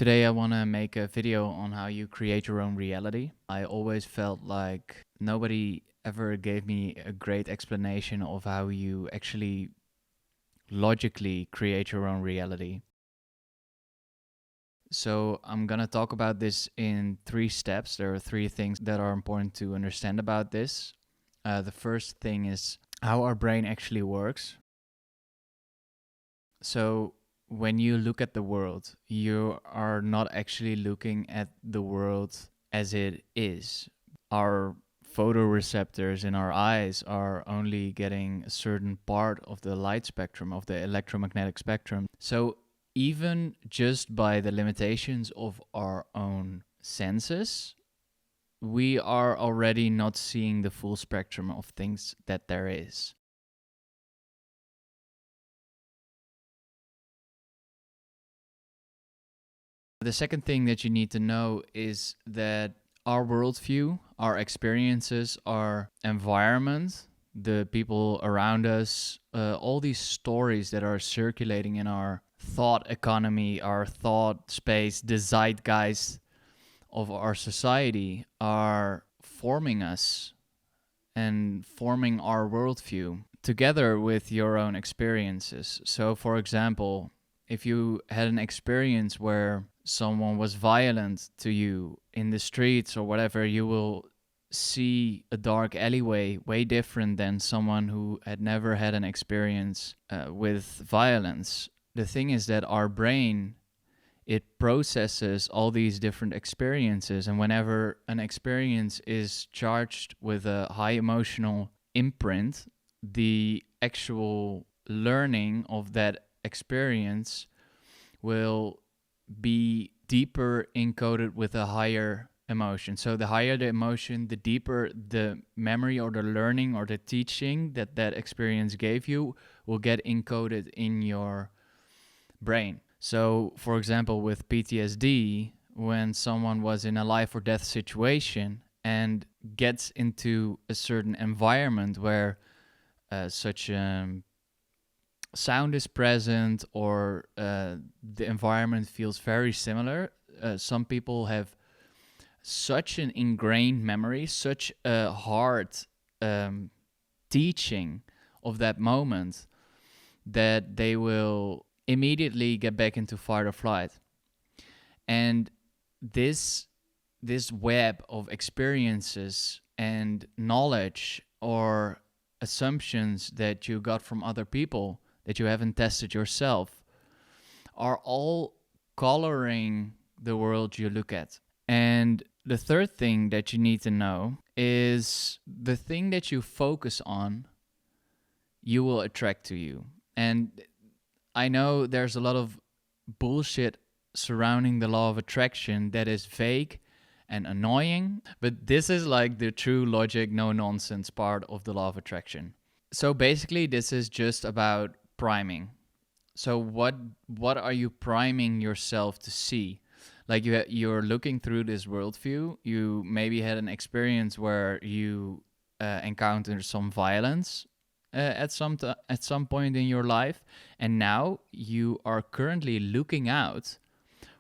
Today, I want to make a video on how you create your own reality. I always felt like nobody ever gave me a great explanation of how you actually logically create your own reality. So, I'm going to talk about this in 3 steps. There are 3 things that are important to understand about this. The first thing is how our brain actually works. So, when you look at the world, you are not actually looking at the world as it is. Our photoreceptors in our eyes are only getting a certain part of the light spectrum, of the electromagnetic spectrum. So, even just by the limitations of our own senses, we are already not seeing the full spectrum of things that there is. The second thing that you need to know is that our worldview, our experiences, our environment, the people around us, all these stories that are circulating in our thought economy, our thought space, the zeitgeist of our society are forming us and forming our worldview together with your own experiences. So, for example, if you had an experience where someone was violent to you in the streets or whatever, you will see a dark alleyway way different than someone who had never had an experience with violence. The thing is that our brain, it processes all these different experiences, and whenever an experience is charged with a high emotional imprint, the actual learning of that experience will be deeper encoded with a higher emotion. So the higher the emotion, the deeper the memory or the learning or the teaching that that experience gave you will get encoded in your brain. So, for example, with PTSD, when someone was in a life or death situation and gets into a certain environment where such sound is present or the environment feels very similar, some people have such an ingrained memory, such a hard teaching of that moment that they will immediately get back into fight or flight. And this web of experiences and knowledge or assumptions that you got from other people that you haven't tested yourself are all coloring the world you look at. And the third thing that you need to know is the thing that you focus on, you will attract to you. And I know there's a lot of bullshit surrounding the law of attraction that is vague and annoying, but this is like the true logic, no nonsense part of the law of attraction. So basically, this is just about priming. So what are you priming yourself to see? Like you're looking through this worldview. You maybe had an experience where you encountered some violence at some point in your life, and now you are currently looking out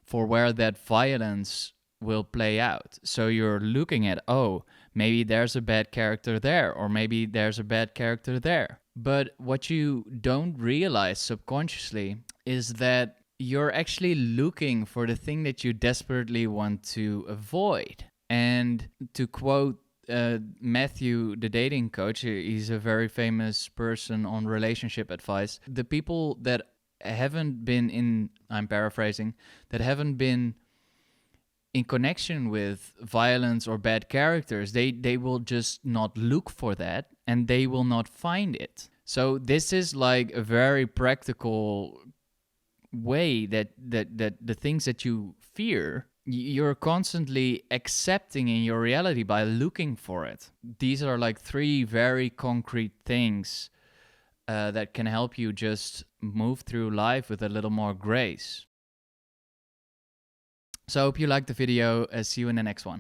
for where that violence will play out. So you're looking at, oh, maybe there's a bad character there, or maybe there's a bad character there. But what you don't realize subconsciously is that you're actually looking for the thing that you desperately want to avoid. And to quote Matthew, the dating coach, he's a very famous person on relationship advice. The people that haven't been in, I'm paraphrasing, that haven't been in connection with violence or bad characters, they will just not look for that and they will not find it. So this is like a very practical way that the things that you fear, you're constantly accepting in your reality by looking for it. These are like 3 very concrete things that can help you just move through life with a little more grace. So I hope you liked the video. See you in the next one.